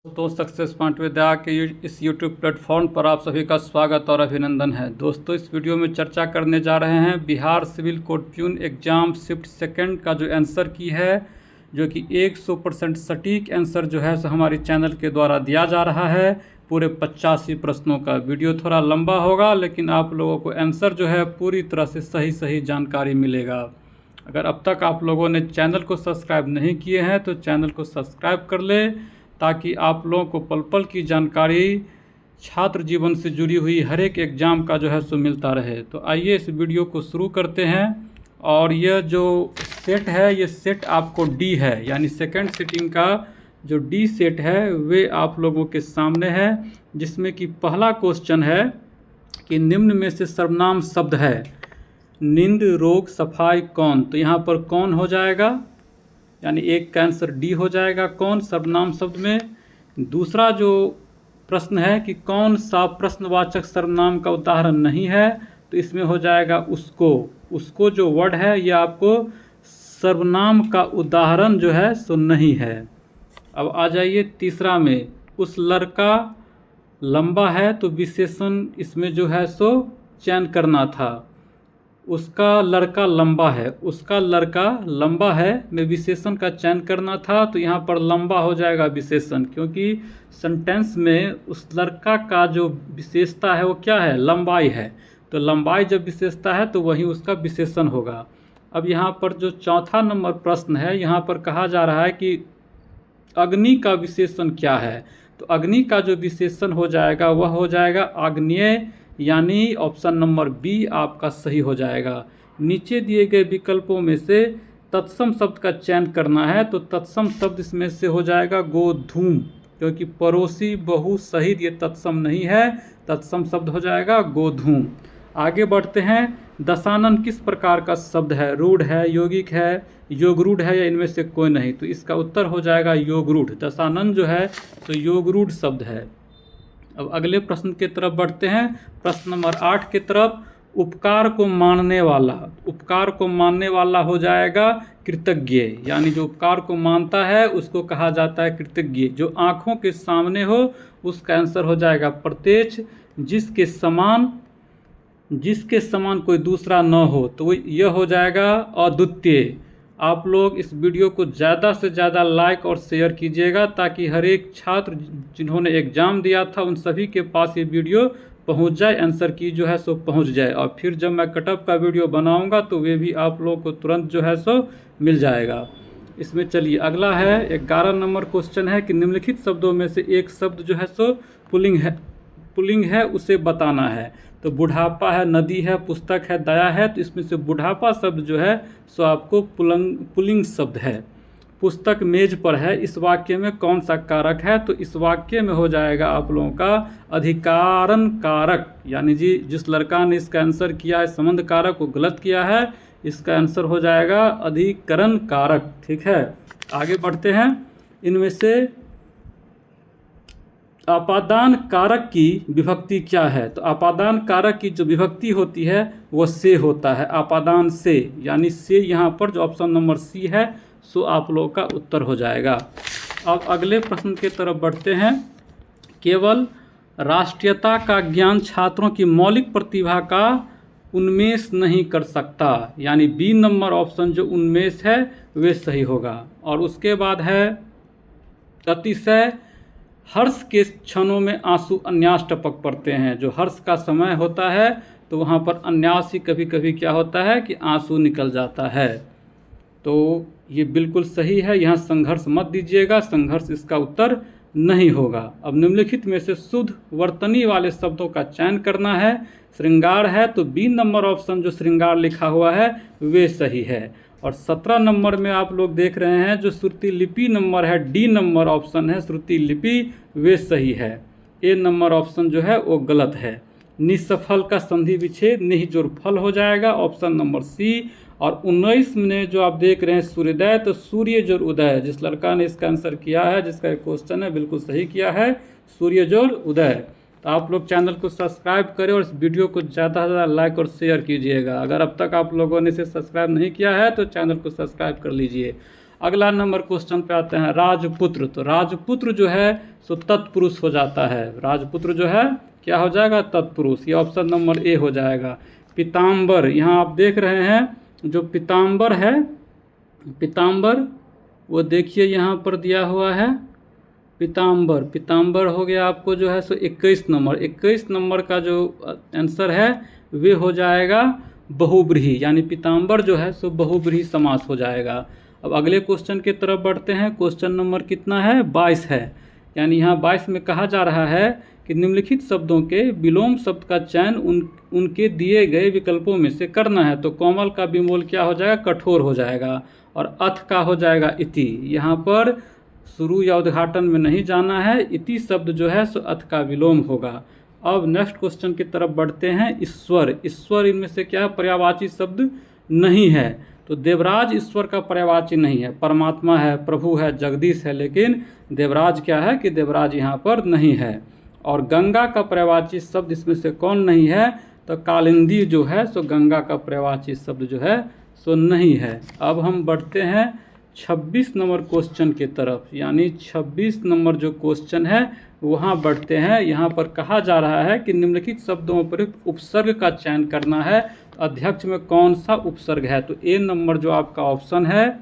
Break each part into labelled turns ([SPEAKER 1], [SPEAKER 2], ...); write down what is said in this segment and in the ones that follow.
[SPEAKER 1] दोस्तों, success point विद्या के इस यूट्यूब प्लेटफॉर्म पर आप सभी का स्वागत और अभिनंदन है। दोस्तों, इस वीडियो में चर्चा करने जा रहे हैं Bihar civil court peon exam shift second का जो आंसर की है, जो कि 100% सटीक आंसर जो है सो हमारी चैनल के द्वारा दिया जा रहा है। पूरे 85 प्रश्नों का वीडियो थोड़ा लंबा होगा, लेकिन आप लोगों को आंसर जो है पूरी तरह से सही जानकारी मिलेगा। अगर अब तक आप लोगों ने चैनल को सब्सक्राइब नहीं किए हैं तो चैनल को सब्सक्राइब कर ले, ताकि आप लोगों को पल पल की जानकारी छात्र जीवन से जुड़ी हुई हर एक एग्ज़ाम का जो है सो मिलता रहे। तो आइए इस वीडियो को शुरू करते हैं। और यह जो सेट है, ये सेट आपको डी है, यानी सेकंड सिटिंग का जो डी सेट है वे आप लोगों के सामने है, जिसमें कि पहला क्वेश्चन है कि निम्न में से सर्वनाम शब्द है नींद, रोग, सफाई कौन। तो यहाँ पर कौन हो जाएगा, यानी एक का आंसर डी हो जाएगा, कौन सर्वनाम शब्द में। दूसरा जो प्रश्न है कि कौन सा प्रश्नवाचक सर्वनाम का उदाहरण नहीं है, तो इसमें हो जाएगा उसको। उसको जो वर्ड है ये आपको सर्वनाम का उदाहरण जो है सो नहीं है। अब आ जाइए तीसरा में, उस लड़का लंबा है, तो विशेषण इसमें जो है सो चयन करना था। उसका लड़का लंबा है, उसका लड़का लंबा है में विशेषण का चयन करना था, तो यहाँ पर लंबा हो जाएगा विशेषण, क्योंकि सेंटेंस में उस लड़का का जो विशेषता है वो क्या है, लंबाई है। तो लंबाई जब विशेषता है तो वही उसका विशेषण होगा। अब यहाँ पर जो चौथा नंबर प्रश्न है, यहाँ पर कहा जा रहा है कि अग्नि का विशेषण क्या है। तो अग्नि का जो विशेषण हो जाएगा वह हो जाएगा आग्नेय, यानी ऑप्शन नंबर बी आपका सही हो जाएगा। नीचे दिए गए विकल्पों में से तत्सम शब्द का चयन करना है, तो तत्सम शब्द इसमें से हो जाएगा गोधूम, क्योंकि पड़ोसी, बहु, शहीद ये तत्सम नहीं है। तत्सम शब्द हो जाएगा गोधूम। आगे बढ़ते हैं, दशानन किस प्रकार का शब्द है, रूढ़ है, यौगिक है, योगरूढ़ है, या इनमें से कोई नहीं। तो इसका उत्तर हो जाएगा योगरूढ़। दशानन जो है तो योगरूढ़ शब्द है। अब अगले प्रश्न की तरफ बढ़ते हैं, प्रश्न नंबर 8 की तरफ। उपकार को मानने वाला, उपकार को मानने वाला हो जाएगा कृतज्ञ, यानी जो उपकार को मानता है उसको कहा जाता है कृतज्ञ। जो आँखों के सामने हो उसका आंसर हो जाएगा प्रत्यक्ष। जिसके समान कोई दूसरा न हो, तो यह हो जाएगा अद्वितीय। आप लोग इस वीडियो को ज़्यादा से ज़्यादा लाइक और शेयर कीजिएगा, ताकि हर एक छात्र जिन्होंने एग्ज़ाम दिया था उन सभी के पास ये वीडियो पहुंच जाए, आंसर की जो है सो पहुंच जाए। और फिर जब मैं कटअप का वीडियो बनाऊंगा तो वे भी आप लोगों को तुरंत जो है सो मिल जाएगा। इसमें चलिए अगला है 11 नंबर क्वेश्चन है कि निम्नलिखित शब्दों में से एक शब्द जो है सो पुल्लिंग है उसे बताना है। तो बुढ़ापा है, नदी है, पुस्तक है, दया है। तो इसमें से बुढ़ापा शब्द जो है सो आपको पुल्लिंग शब्द है। पुस्तक मेज पर है, इस वाक्य में कौन सा कारक है। तो इस वाक्य में हो जाएगा आप लोगों का अधिकारण कारक, यानी जिस लड़का ने इसका आंसर किया है संबंध कारक वो गलत किया है। इसका आंसर हो जाएगा अधिकरण कारक। ठीक है, आगे बढ़ते हैं। इनमें से आपादान कारक की विभक्ति क्या है। तो आपादान कारक की जो विभक्ति होती है वो से होता है, आपादान से, यानी से यहाँ पर जो ऑप्शन नंबर सी है सो आप लोगों का उत्तर हो जाएगा। अब अगले प्रश्न की तरफ बढ़ते हैं। केवल राष्ट्रीयता का ज्ञान छात्रों की मौलिक प्रतिभा का उन्मेष नहीं कर सकता, यानी बी नंबर ऑप्शन जो उन्मेष है वे सही होगा। और उसके बाद है अतिशय, हर्ष के क्षणों में आंसू अन्यास टपक पड़ते हैं। जो हर्ष का समय होता है तो वहाँ पर अन्यास ही कभी कभी क्या होता है कि आंसू निकल जाता है। तो ये बिल्कुल सही है, यहाँ संघर्ष मत दीजिएगा, संघर्ष इसका उत्तर नहीं होगा। अब निम्नलिखित में से शुद्ध वर्तनी वाले शब्दों का चयन करना है। श्रृंगार है तो बी नंबर ऑप्शन जो श्रृंगार लिखा हुआ है वे सही है। और 17 नंबर में आप लोग देख रहे हैं जो श्रुति लिपि नंबर है, डी नंबर ऑप्शन है श्रुति लिपि, वे सही है। ए नंबर ऑप्शन जो है वो गलत है। निसफल का संधि विच्छेद नहीं जोड़ फल हो जाएगा, ऑप्शन नंबर सी। और 19 में जो आप देख रहे हैं सूर्योदय, तो सूर्य जोड़ उदय, जिस लड़का ने इसका आंसर किया है, जिसका एक क्वेश्चन है बिल्कुल सही किया है, सूर्य जोड़ उदय। तो आप लोग चैनल को सब्सक्राइब करें और इस वीडियो को ज़्यादा से ज़्यादा लाइक और शेयर कीजिएगा। अगर अब तक आप लोगों ने इसे सब्सक्राइब नहीं किया है तो चैनल को सब्सक्राइब कर लीजिए। अगला नंबर क्वेश्चन पे आते हैं राजपुत्र। तो राजपुत्र जो है सो तत्पुरुष हो जाता है। राजपुत्र जो है क्या हो जाएगा? तत्पुरुष। ये ऑप्शन नंबर ए हो जाएगा। पीताम्बर, यहाँ आप देख रहे हैं जो पीताम्बर है, पीताम्बर वो देखिए यहाँ पर दिया हुआ है पीताम्बर। पीताम्बर हो गया आपको जो है सो 21 नंबर। 21 नंबर का जो आंसर है वे हो जाएगा बहुब्रीहि, यानी पीताम्बर जो है सो बहुब्रीहि समास हो जाएगा। अब अगले क्वेश्चन की तरफ बढ़ते हैं। क्वेश्चन नंबर कितना है? 22 है। यानी यहाँ 22 में कहा जा रहा है कि निम्नलिखित शब्दों के विलोम शब्द का चयन उनके दिए गए विकल्पों में से करना है। तो कोमल का विमोल क्या हो जाएगा? कठोर हो जाएगा। और अथ का हो जाएगा इति। यहाँ पर शुरू या उद्घाटन में नहीं जाना है, इति शब्द जो है सो अथ का विलोम होगा। अब नेक्स्ट क्वेश्चन की तरफ बढ़ते हैं। ईश्वर, ईश्वर इनमें से क्या पर्यायवाची शब्द नहीं है। तो देवराज ईश्वर का पर्यायवाची नहीं है। परमात्मा है, प्रभु है, जगदीश है, लेकिन देवराज क्या है कि देवराज यहाँ पर नहीं है। और गंगा का पर्यायवाची शब्द इसमें से कौन नहीं है? तो कालिंदी जो है सो गंगा का पर्यायवाची शब्द जो है सो नहीं है। अब हम बढ़ते हैं 26 नंबर क्वेश्चन की तरफ, यानी 26 नंबर जो क्वेश्चन है वहाँ बढ़ते हैं। यहाँ पर कहा जा रहा है कि निम्नलिखित शब्दों पर उपसर्ग का चयन करना है। अध्यक्ष में कौन सा उपसर्ग है? तो ए नंबर जो आपका ऑप्शन है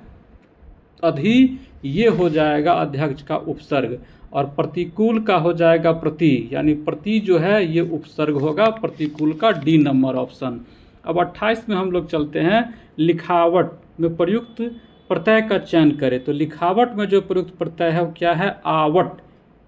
[SPEAKER 1] अधि, ये हो जाएगा अध्यक्ष का उपसर्ग। और प्रतिकूल का हो जाएगा प्रति, यानी प्रति जो है ये उपसर्ग होगा। प्रतिकूल का डी नंबर ऑप्शन। अब 28 में हम लोग चलते हैं। लिखावट में प्रयुक्त प्रत्यय का चयन करें। तो लिखावट में जो प्रयुक्त प्रत्यय है वो क्या है? आवट,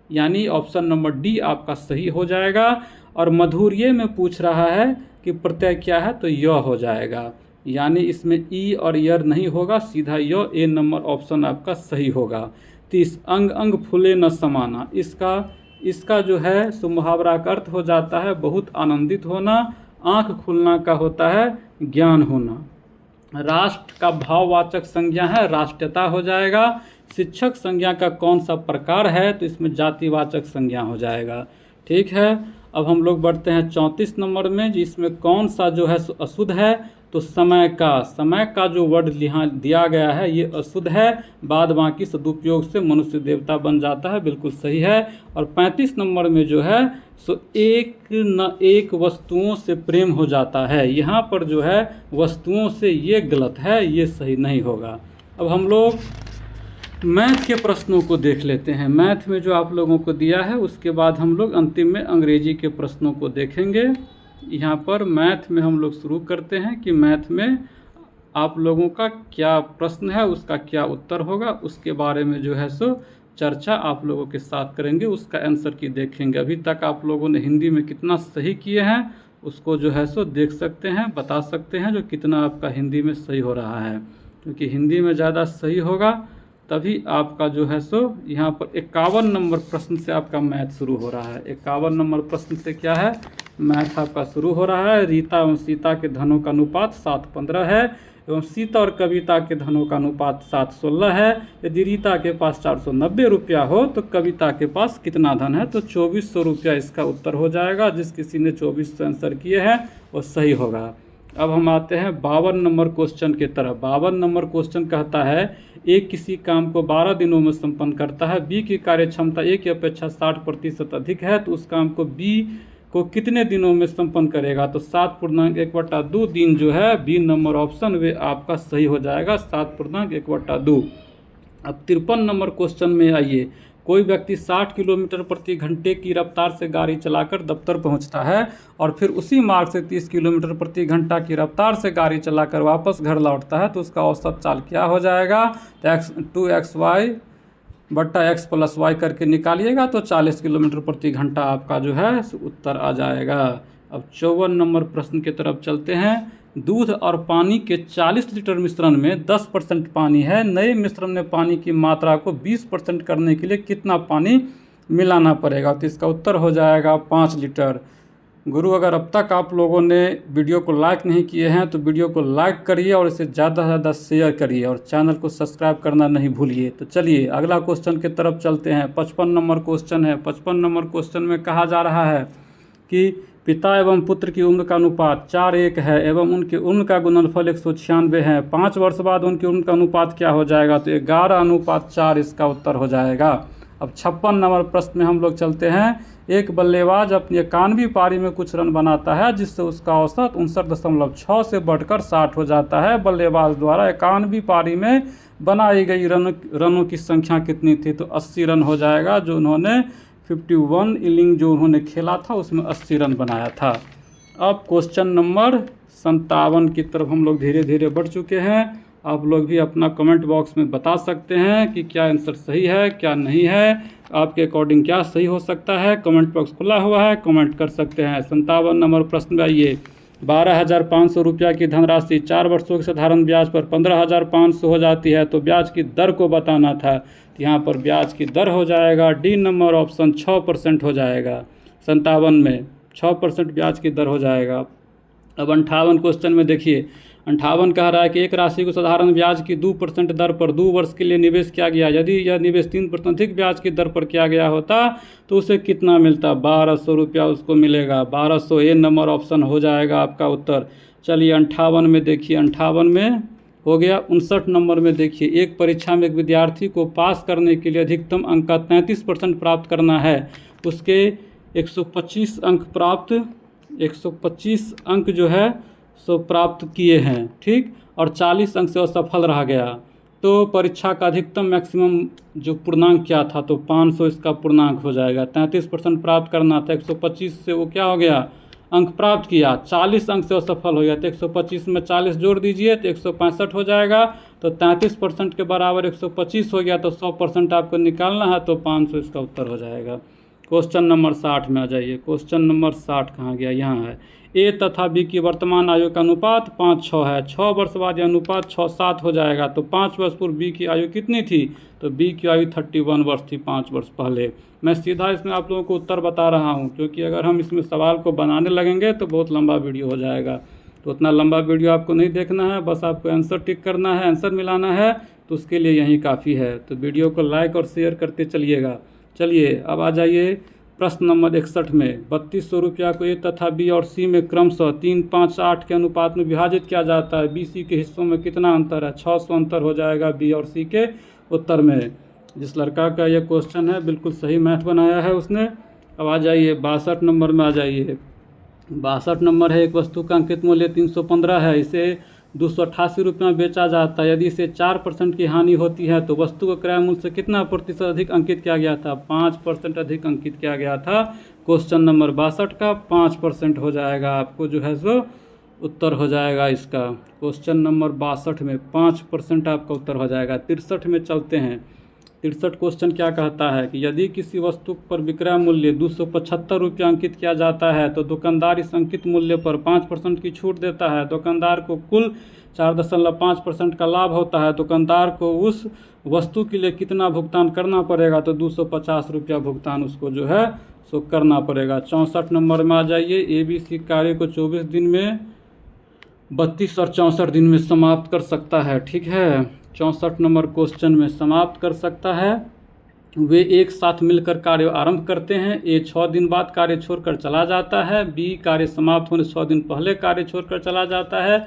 [SPEAKER 1] यानी ऑप्शन नंबर डी आपका सही हो जाएगा। और मधुर्य में पूछ रहा है कि प्रत्यय क्या है? तो य हो जाएगा, यानी इसमें ई और यर नहीं होगा, सीधा य। ए नंबर ऑप्शन आपका सही होगा। 30 अंग अंग फूले न समाना, इसका जो है सो मुहावरा का अर्थ हो जाता है बहुत आनंदित होना। आँख खुलना का होता है ज्ञान होना। राष्ट्र का भाववाचक संज्ञा है राष्ट्रीयता हो जाएगा। शिक्षक संज्ञा का कौन सा प्रकार है? तो इसमें जातिवाचक संज्ञा हो जाएगा। ठीक है, अब हम लोग बढ़ते हैं 34 नंबर में, जिसमें कौन सा जो है अशुद्ध है? तो समय का जो वर्ड यहाँ दिया गया है ये अशुद्ध है। बाद बाकी सदुपयोग से मनुष्य देवता बन जाता है, बिल्कुल सही है। और 35 नंबर में जो है सो एक न एक वस्तुओं से प्रेम हो जाता है। यहाँ पर जो है वस्तुओं से, ये गलत है, ये सही नहीं होगा। अब हम लोग मैथ के प्रश्नों को देख लेते हैं। मैथ में जो आप लोगों को दिया है उसके बाद हम लोग अंतिम में अंग्रेजी के प्रश्नों को देखेंगे। यहाँ पर मैथ में हम लोग शुरू करते हैं कि मैथ में आप लोगों का क्या प्रश्न है, उसका क्या उत्तर होगा, उसके बारे में जो है सो चर्चा आप लोगों के साथ करेंगे, उसका आंसर की देखेंगे। अभी तक आप लोगों ने हिंदी में कितना सही किए हैं उसको जो है सो देख सकते हैं, बता सकते हैं जो कितना आपका हिंदी में सही हो रहा है। क्योंकि हिंदी में ज़्यादा सही होगा तभी आपका जो है सो यहाँ पर 51 नंबर प्रश्न से आपका मैथ शुरू हो रहा है। 51 नंबर प्रश्न से क्या है? मैथ आपका शुरू हो रहा है। रीता एवं सीता के धनों का अनुपात 7:15 है एवं सीता और कविता के धनों का अनुपात 7:16 है। यदि रीता के पास 490 रुपया हो तो कविता के पास कितना धन है? तो 2400 रुपया इसका उत्तर हो जाएगा। जिस किसी ने 2400 आंसर किए हैं वो सही होगा। अब हम आते हैं 52 नंबर क्वेश्चन की तरफ। 52 नंबर क्वेश्चन कहता है ए किसी काम को 12 दिनों में संपन्न करता है, बी की कार्य क्षमता ए की अपेक्षा 60% अधिक है, तो उस काम को बी को कितने दिनों में संपन्न करेगा? तो 7.1/2 दिन जो है बी नंबर ऑप्शन वे आपका सही हो जाएगा, 7.1/2। अब 53 नंबर क्वेश्चन में आइए। कोई व्यक्ति 60 किलोमीटर प्रति घंटे की रफ्तार से गाड़ी चलाकर दफ्तर पहुंचता है और फिर उसी मार्ग से 30 किलोमीटर प्रति घंटा की रफ्तार से गाड़ी चलाकर वापस घर लौटता है, तो उसका औसत चाल क्या हो जाएगा? तो 2xy बट्टा x + y करके निकालिएगा तो 40 किलोमीटर प्रति घंटा आपका जो है उत्तर आ जाएगा। अब 54 नंबर प्रश्न की तरफ चलते हैं। दूध और पानी के 40 लीटर मिश्रण में 10% पानी है। नए मिश्रण में पानी की मात्रा को 20% करने के लिए कितना पानी मिलाना पड़ेगा? तो इसका उत्तर हो जाएगा 5 लीटर। गुरु, अगर अब तक आप लोगों ने वीडियो को लाइक नहीं किए हैं तो वीडियो को लाइक करिए और इसे ज़्यादा से ज़्यादा शेयर करिए और चैनल को सब्सक्राइब करना नहीं भूलिए। तो चलिए अगला क्वेश्चन की तरफ चलते हैं। 55 नंबर क्वेश्चन है। 55 नंबर क्वेश्चन में कहा जा रहा है कि पिता एवं पुत्र की उम्र का अनुपात 4:1 है एवं उनकी उम्र का गुणनफल 196 है। 5 वर्ष बाद उनकी उम्र का अनुपात क्या हो जाएगा? तो 11:4 इसका उत्तर हो जाएगा। अब 56 नंबर प्रश्न में हम लोग चलते हैं। एक बल्लेबाज अपनी 91वीं पारी में कुछ रन बनाता है जिससे उसका औसत 59.6 से बढ़कर 60 हो जाता है। बल्लेबाज द्वारा 91वीं पारी में बनाई गई रनों की संख्या कितनी थी? तो 80 रन हो जाएगा। जो उन्होंने 51 इनिंग जो उन्होंने खेला था उसमें 80 रन बनाया था। अब क्वेश्चन नंबर 57 की तरफ हम लोग धीरे धीरे बढ़ चुके हैं। आप लोग भी अपना कमेंट बॉक्स में बता सकते हैं कि क्या आंसर सही है क्या नहीं है, आपके अकॉर्डिंग क्या सही हो सकता है। कमेंट बॉक्स खुला हुआ है, कमेंट कर सकते हैं। 57 नंबर प्रश्न में आइए। 12,500 रुपया की धनराशि 4 वर्षों के साधारण ब्याज पर 15,500 हो जाती है तो ब्याज की दर को बताना था। तो यहाँ पर ब्याज की दर हो जाएगा डी नंबर ऑप्शन 6% हो जाएगा। 57 में 6% ब्याज की दर हो जाएगा। अब 58 क्वेश्चन में देखिए, 58 कह रहा है कि एक राशि को साधारण ब्याज की 2% दर पर 2 वर्ष के लिए निवेश किया गया। यदि यह निवेश 3% अधिक ब्याज की दर पर किया गया होता तो उसे कितना मिलता? 1200 रुपया उसको मिलेगा। 1200 ए नंबर ऑप्शन हो जाएगा आपका उत्तर। चलिए 58 में देखिए, 58 में हो गया। 59 नंबर में देखिए, एक परीक्षा में एक विद्यार्थी को पास करने के लिए अधिकतम अंक का 33% प्राप्त करना है। उसके 125 अंक जो है सो प्राप्त किए हैं, ठीक, और 40 अंक से असफल रह गया। तो परीक्षा का अधिकतम मैक्सिमम जो पूर्णांक क्या था? तो 500 इसका पूर्णांक हो जाएगा। 33% प्राप्त करना था, 125 से वो क्या हो गया? अंक प्राप्त किया, 40 अंक से असफल हो गया। तो 125 में 40 जोड़ दीजिए तो 165 हो जाएगा। तो 33% के बराबर 125 हो गया। तो 100% आपको निकालना है तो 500 इसका उत्तर हो जाएगा। क्वेश्चन नंबर 60 में आ जाइए। क्वेश्चन नंबर 60 कहाँ गया? यहाँ है। ए तथा बी की वर्तमान आयु का अनुपात 5:6 है। 6 वर्ष बाद यह अनुपात 6:7 हो जाएगा। तो 5 वर्ष पूर्व बी की आयु कितनी थी? तो बी की आयु 31 वर्ष थी 5 वर्ष पहले। मैं सीधा इसमें आप लोगों को उत्तर बता रहा हूँ, क्योंकि अगर हम इसमें सवाल को बनाने लगेंगे तो बहुत लंबा वीडियो हो जाएगा। तो उतना लंबा वीडियो आपको नहीं देखना है, बस आपको आंसर टिक करना है, आंसर मिलाना है, तो उसके लिए यही काफ़ी है। तो वीडियो को लाइक और शेयर करते चलिएगा। चलिए अब आ जाइए प्रश्न नंबर 61 में। 3200 रुपया को ए तथा बी और सी में क्रमशः 3, 5, 8 के अनुपात में विभाजित किया जाता है। बी सी के हिस्सों में कितना अंतर है? 600 अंतर हो जाएगा बी और सी के उत्तर में। जिस लड़का का ये क्वेश्चन है बिल्कुल सही मैथ बनाया है उसने। अब आ जाइए 62 नंबर में आ जाइए। 62 नंबर है। एक वस्तु का अंकित मूल्य 315 है, इसे 288 रुपये में बेचा जाता है। यदि इसे 4% की हानि होती है तो वस्तु का क्रय मूल्य से कितना प्रतिशत अधिक अंकित किया गया था? 5% अधिक अंकित किया गया था। क्वेश्चन नंबर 62 का 5% हो जाएगा। आपको जो है सो उत्तर हो जाएगा इसका। क्वेश्चन नंबर 62 में 5% आपका उत्तर हो जाएगा। 63 में चलते हैं। 63 क्वेश्चन क्या कहता है कि यदि किसी वस्तु पर विक्रय मूल्य 275 रुपया अंकित किया जाता है तो दुकानदार इस अंकित मूल्य पर 5% की छूट देता है। दुकानदार को कुल 4.5% का लाभ होता है। दुकानदार को उस वस्तु के लिए कितना भुगतान करना पड़ेगा? तो 250 रुपया भुगतान उसको जो है सो करना पड़ेगा। 64 नंबर में आ जाइए। ABC कार्य को 24 दिन में, 32 और 64 दिन में समाप्त कर सकता है, ठीक है। 64 नंबर क्वेश्चन में समाप्त कर सकता है। वे एक साथ मिलकर कार्य आरंभ करते हैं। ए 6 दिन बाद कार्य छोड़कर चला जाता है। बी कार्य समाप्त होने 6 दिन पहले कार्य छोड़कर चला जाता है।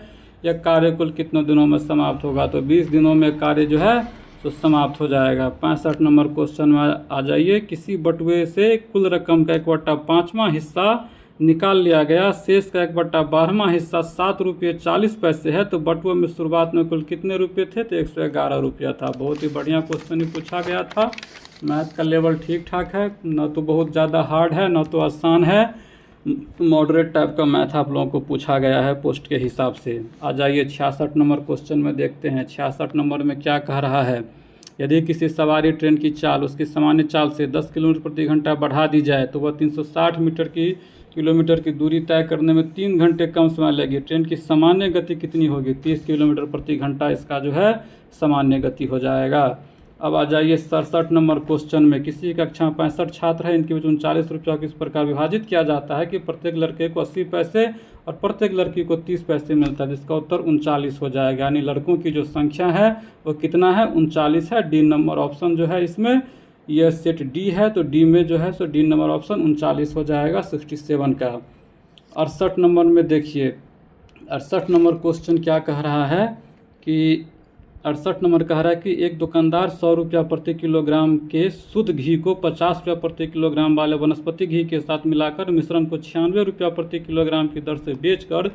[SPEAKER 1] यह कार्य कुल कितने दिनों में समाप्त होगा? तो 20 दिनों में कार्य जो है तो समाप्त हो जाएगा। 65 नंबर क्वेश्चन में आ जाइए। किसी बटुए से कुल रकम का 1/5वां हिस्सा निकाल लिया गया। शेष का 1/12वां हिस्सा 7 रुपये 40 पैसे है। तो बटुए में शुरुआत में कुल कितने रुपये थे? तो 111 रुपया था। बहुत ही बढ़िया क्वेश्चन ही पूछा गया था। मैथ का लेवल ठीक ठाक है, न तो बहुत ज़्यादा हार्ड है न तो आसान है। मॉडरेट टाइप का मैथ आप लोगों को पूछा गया है पोस्ट के हिसाब से। आ जाइए 66 नंबर क्वेश्चन में देखते हैं। 66 नंबर में क्या कह रहा है? यदि किसी सवारी ट्रेन की चाल उसकी सामान्य चाल से 10 किलोमीटर प्रति घंटा बढ़ा दी जाए तो वह 360 किलोमीटर की दूरी तय करने में 3 घंटे कम समय लगेगी। ट्रेन की सामान्य गति कितनी होगी? 30 किलोमीटर प्रति घंटा इसका जो है सामान्य गति हो जाएगा। अब आ जाइए 67 नंबर क्वेश्चन में। किसी कक्षा में 65 छात्र हैं, इनके बीच 39 रुपया को इस प्रकार विभाजित किया जाता है कि प्रत्येक लड़के को 80 पैसे और प्रत्येक लड़की को 30 पैसे मिलता है, जिसका उत्तर 39 हो जाएगा। यानी लड़कों की जो संख्या है वो कितना है? 39 है। डी नंबर ऑप्शन जो है इसमें यह सेट डी है, तो डी में जो है सो डी नंबर ऑप्शन 39 हो जाएगा 67 का। 68 नंबर में देखिए, 68 नंबर क्वेश्चन क्या कह रहा है कि 68 नंबर कह रहा है कि एक दुकानदार 100 रुपया प्रति किलोग्राम के शुद्ध घी को 50 रुपया प्रति किलोग्राम वाले वनस्पति घी के साथ मिलाकर मिश्रण को 96 रुपया प्रति किलोग्राम की दर से बेचकर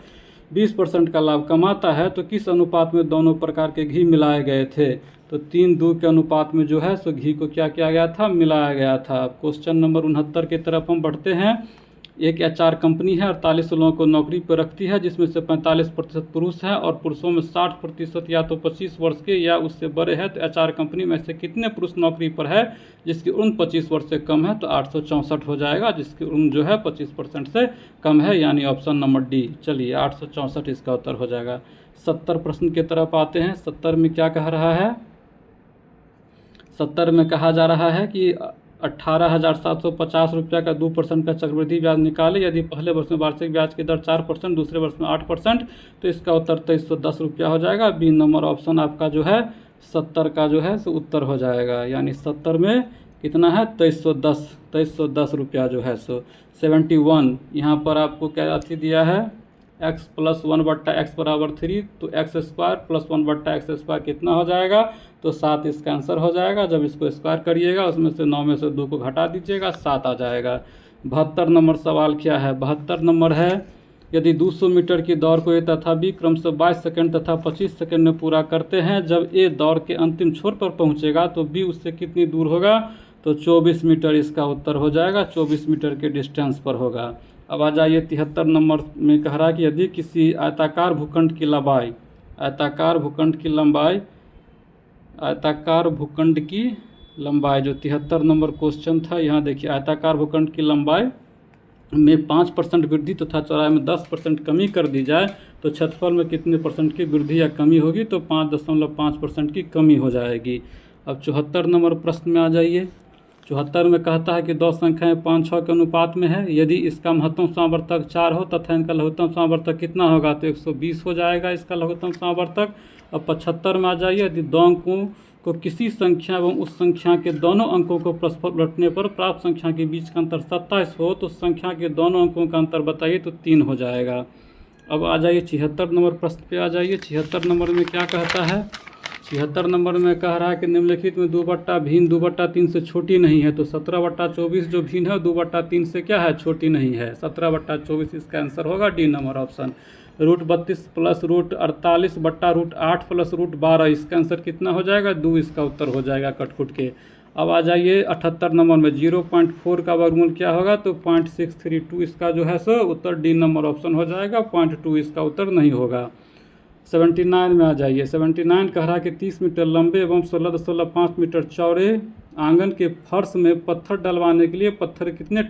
[SPEAKER 1] 20% का लाभ कमाता है, तो किस अनुपात में दोनों प्रकार के घी मिलाए गए थे? तो 3:2 के अनुपात में जो है सो घी को क्या किया गया था? मिलाया गया था। क्वेश्चन नंबर 69 की तरफ हम बढ़ते हैं। एक एचआर कंपनी है, 48 लोगों को नौकरी पर रखती है, जिसमें से 45% पुरुष हैं और पुरुषों में 60% या तो 25 वर्ष के या उससे बड़े हैं। तो एचआर कंपनी में से कितने पुरुष नौकरी पर है जिसकी उम्र 25 वर्ष से कम है? तो 864 हो जाएगा, जिसकी उम्र जो है 25% से कम है, यानी ऑप्शन नंबर डी। चलिए 864 इसका उत्तर हो जाएगा। 70 प्रश्न की तरफ आते हैं। 70 में क्या कह रहा है? 70 में कहा जा रहा है कि 18,750 रुपया का 2% का चक्रवृद्धि ब्याज निकाले। यदि पहले वर्ष में वार्षिक ब्याज की दर 4%, दूसरे वर्ष में 8%, तो इसका उत्तर 2310 रुपया हो जाएगा। बी नंबर ऑप्शन आपका जो है 70 का जो है सो उत्तर हो जाएगा, यानी 70 में कितना है? 2310 रुपया जो है सो 71। यहाँ पर आपको क्या अथी दिया है? x प्लस 1/x बराबर 3, तो x square plus 1/x square कितना हो जाएगा? तो 7 इसका आंसर हो जाएगा। जब इसको स्क्वायर करिएगा उसमें से 9 में से 2 को घटा दीजिएगा, 7 आ जाएगा। 72 नंबर सवाल क्या है? 72 नंबर है, यदि 200 मीटर की दौड़ को ए तथा बी क्रम से 22 सेकंड तथा 25 सेकंड में पूरा करते हैं, जब ए दौड़ के अंतिम छोर पर पहुंचेगा तो बी उससे कितनी दूर होगा? तो 24 मीटर इसका उत्तर हो जाएगा, 24 मीटर के डिस्टेंस पर होगा। अब आ जाइए 73 नंबर में कह रहा है कि यदि किसी आयताकार भूखंड की लंबाई जो 73 नंबर क्वेश्चन था, यहाँ देखिए, आयताकार भूखंड की लंबाई में 5% वृद्धि तथा चौड़ाई में 10% कमी कर दी जाए तो क्षेत्रफल में कितने परसेंट की वृद्धि या कमी होगी? तो 5.5% की कमी हो जाएगी। अब 74 नंबर प्रश्न में आ जाइए। 74 में कहता है कि दो संख्याएं 5-6 के अनुपात में है, यदि इसका महत्तम समावर्तक 4 हो तथा इनका लघुत्तम समावर्तक कितना होगा? तो 120 हो जाएगा इसका लघुत्तम समावर्तक। अब 75 में आ जाइए, यदि दो अंकों को किसी संख्या एवं उस संख्या के दोनों अंकों को परस्पर उलटने पर प्राप्त संख्या के बीच का अंतर 27 हो तो संख्या के दोनों अंकों का अंतर बताइए, तो 3 हो जाएगा। अब आ जाइए 76 नंबर प्रश्न पे आ जाइए। 76 नंबर में क्या कहता है? 76 नंबर में कह रहा है कि निम्नलिखित में 2/3 से छोटी नहीं है, तो 17/24 जो भिन्न है 2/3 से क्या है? छोटी नहीं है। 17/24 इसका आंसर होगा, डी नंबर ऑप्शन। √32 प्लस √48 बट्टा √8 प्लस √12, इसका आंसर कितना हो जाएगा? 2 इसका उत्तर हो जाएगा कटकुट के। अब आ जाइए 78 नंबर में 0.4 का वर्गमूल क्या होगा? तो 0.632 इसका जो है सो उत्तर डी नंबर ऑप्शन हो जाएगा, 0.2 इसका उत्तर नहीं होगा। 79 में आ जाइए। 79 कह रहा है कि 30 मीटर लंबे एवं 16.5 मीटर चौड़े आंगन के फर्श में पत्थर डलवाने के लिए पत्थर कितने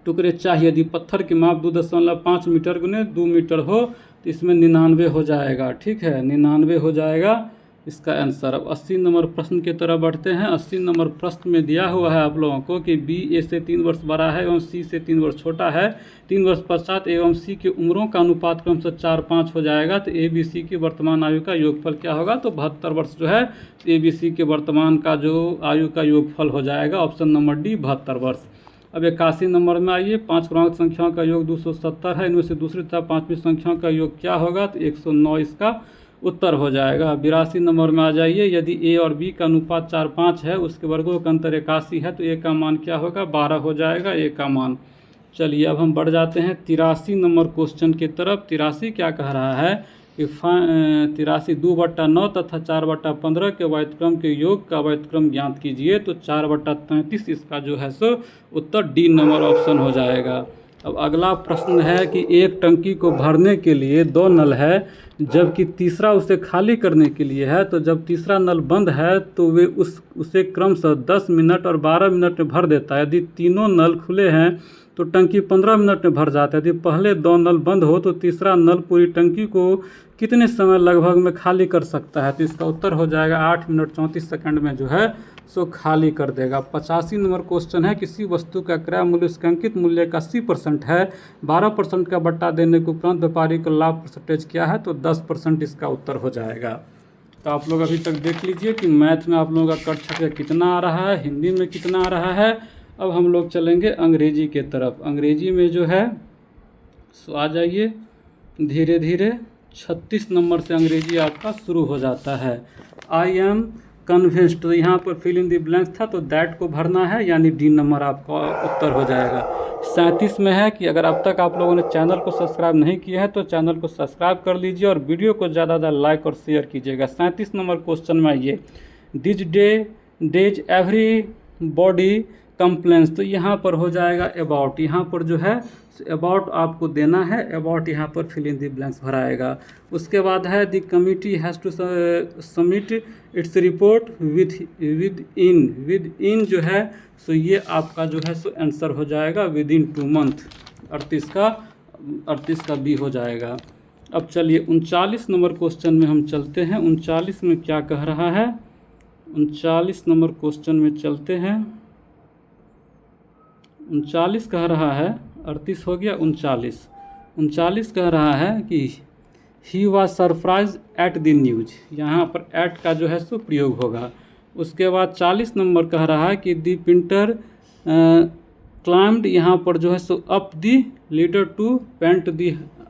[SPEAKER 1] टुकड़े चाहिए? यदि पत्थर की माप 2.5 मीटर गुने 2 मीटर हो तो इसमें 99 हो जाएगा। ठीक है, 99 हो जाएगा इसका आंसर। अब 80 नंबर प्रश्न की तरफ बढ़ते हैं। 80 नंबर प्रश्न में दिया हुआ है आप लोगों को कि बी ए से 3 वर्ष बड़ा है एवं सी से 3 वर्ष छोटा है। 3 वर्ष पश्चात एवं सी की उम्रों का अनुपात क्रम से 4-5 हो जाएगा, तो ए बी सी की वर्तमान आयु का योगफल क्या होगा? तो 72 वर्ष जो है ए बी सी के वर्तमान का जो आयु का योगफल हो जाएगा, ऑप्शन नंबर डी 72 वर्ष। अब 81 नंबर में आइए। 5 क्रमांक संख्याओं का योग 270 है, इनमें से दूसरी तथा 5वीं संख्याओं का योग क्या होगा? तो 109 इसका उत्तर हो जाएगा। 82 नंबर में आ जाइए। यदि ए और बी का अनुपात 4-5 है, उसके वर्गों का अंतर 81 है, तो ए का मान क्या होगा? 12 हो जाएगा ए का मान। चलिए अब हम बढ़ जाते हैं 83 नंबर क्वेश्चन की तरफ। 83 क्या कह रहा है कि 83 2/9 तथा 4/15 के व्युत्क्रम के योग का व्युत्क्रम ज्ञात कीजिए। तो 4/33 इसका जो है सो उत्तर डी नंबर ऑप्शन हो जाएगा। अब अगला प्रश्न है कि एक टंकी को भरने के लिए 2 नल है, जबकि तीसरा उसे खाली करने के लिए है। तो जब तीसरा नल बंद है तो वे उसे क्रमशः 10 मिनट और 12 मिनट में भर देता है। यदि तीनों नल खुले हैं तो टंकी 15 मिनट में भर जाता है। यदि पहले 2 नल बंद हो तो तीसरा नल पूरी टंकी को कितने समय लगभग में खाली कर सकता है? तो इसका उत्तर हो जाएगा 8 मिनट 34 सेकंड में जो है सो खाली कर देगा। 85 नंबर क्वेश्चन है, किसी वस्तु का क्रय मूल्य उसके अंकित मूल्य का 80% है, 12% का बट्टा देने के उपरांत व्यापारी को लाभ परसेंटेज क्या है? तो 10% इसका उत्तर हो जाएगा। तो आप लोग अभी तक देख लीजिए कि मैथ में आप लोगों का कट कितना आ रहा है, हिंदी में कितना आ रहा है। अब हम लोग चलेंगे अंग्रेजी के तरफ। अंग्रेजी में जो है सो आ जाइए, धीरे धीरे 36 नंबर से अंग्रेजी आपका शुरू हो जाता है। आई एम कन्विंस्ड, तो यहाँ पर फिल इन द ब्लैंक्स था तो दैट को भरना है, यानी डी नंबर आपका उत्तर हो जाएगा। 37 में है कि अगर अब तक आप लोगों ने चैनल को सब्सक्राइब नहीं किया है तो चैनल को सब्सक्राइब कर लीजिए और वीडियो को ज़्यादा ज़्यादा लाइक और शेयर कीजिएगा। 37 नंबर क्वेश्चन में आइए, this days every body compliance, तो यहाँ पर हो जाएगा अबाउट, यहाँ पर जो है अबाउट आपको देना है, अबाउट यहाँ पर फिल इन द ब्लैंक्स भराएगा। उसके बाद है the committee has to submit its report within जो है सो ये आपका जो है सो आंसर हो जाएगा विद इन 2 मंथ। 38 का बी हो जाएगा। अब चलिए 39 नंबर क्वेश्चन में हम चलते हैं। 39 में क्या कह रहा है, 39 नंबर क्वेश्चन में चलते हैं। 39 कह रहा है, 38 हो गया, 39 कह रहा है कि he was surprise at the news, यहाँ पर एट का जो है सो प्रयोग होगा। उसके बाद 40 नंबर कह रहा है कि दी प्रिंटर क्लाइम्ड, यहाँ पर जो है सो up the ladder to paint the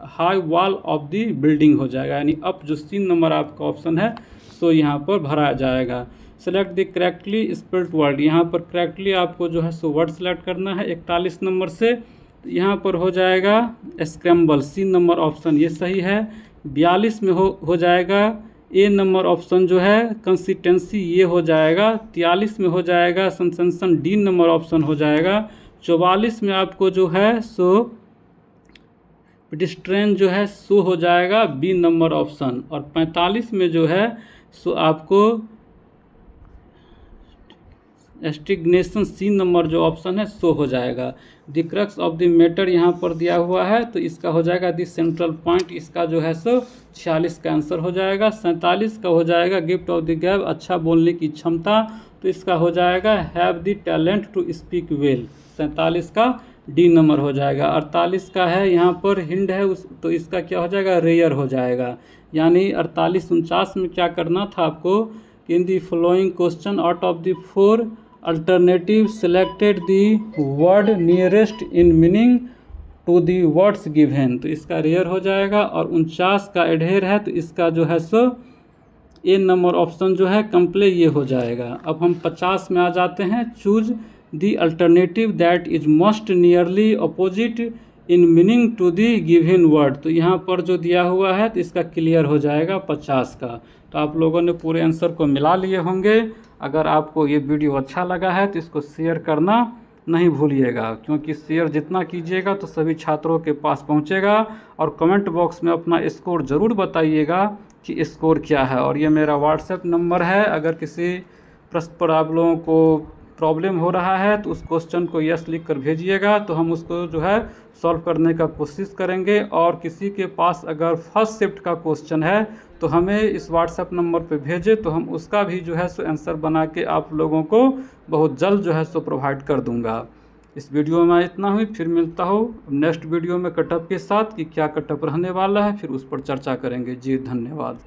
[SPEAKER 1] high wall of the building हो जाएगा, यानी अप जो 3 नंबर आपका ऑप्शन है सो यहाँ पर भरा जाएगा। Select the correctly spelled word, यहाँ पर करेक्टली आपको जो है सो वर्ड सेलेक्ट करना है 41 नंबर से। तो यहाँ पर हो जाएगा स्क्रैम्बल, सी नंबर ऑप्शन ये सही है। 42 में हो जाएगा ए नंबर ऑप्शन जो है कंसिस्टेंसी ये हो जाएगा। 43 में हो जाएगा सेंसेशन, डी नंबर ऑप्शन हो जाएगा। 44 में आपको जो है सो पेडिस्ट्रियन जो है सो हो जाएगा बी नंबर ऑप्शन। और 45 में जो है सो आपको एस्टिग्नेशन, सी नंबर जो ऑप्शन है सो हो जाएगा। The crux of the matter यहाँ पर दिया हुआ है तो इसका हो जाएगा द सेंट्रल पॉइंट, इसका जो है सो 46 का आंसर हो जाएगा। 47 का हो जाएगा गिफ्ट ऑफ द गैब, अच्छा बोलने की क्षमता, तो इसका हो जाएगा have the talent to speak well, 47 का डी नंबर हो जाएगा। 48 का है यहाँ पर हिंड है तो इसका क्या हो जाएगा रेयर हो जाएगा, यानी 48 49 में क्या करना था आपको, in the following question out of the 4 alternative selected the word nearest in meaning to the words given, तो इसका रेयर हो जाएगा। और 49 का एडहेर है तो इसका जो है सो ए नंबर ऑप्शन जो है कंप्ले ये हो जाएगा। अब हम 50 में आ जाते हैं, choose the alternative that is most nearly opposite in meaning to the given word, तो यहाँ पर जो दिया हुआ है तो इसका क्लियर हो जाएगा 50 का। तो आप लोगों ने पूरे आंसर को मिला लिए होंगे। अगर आपको ये वीडियो अच्छा लगा है तो इसको शेयर करना नहीं भूलिएगा, क्योंकि शेयर जितना कीजिएगा तो सभी छात्रों के पास पहुंचेगा। और कमेंट बॉक्स में अपना स्कोर ज़रूर बताइएगा कि स्कोर क्या है। और ये मेरा व्हाट्सएप नंबर है, अगर किसी प्रश्न पर आप लोगों को प्रॉब्लम हो रहा है तो उस क्वेश्चन को यस लिख कर भेजिएगा, तो हम उसको जो है सॉल्व करने का कोशिश करेंगे। और किसी के पास अगर फर्स्ट शिफ्ट का क्वेश्चन है तो हमें इस व्हाट्सएप नंबर पे भेजें, तो हम उसका भी जो है सो आंसर बना के आप लोगों को बहुत जल्द जो है सो प्रोवाइड कर दूंगा। इस वीडियो में इतना ही, फिर मिलता हूँ नेक्स्ट वीडियो में कटअप के साथ कि क्या कटअप रहने वाला है, फिर उस पर चर्चा करेंगे। जी धन्यवाद।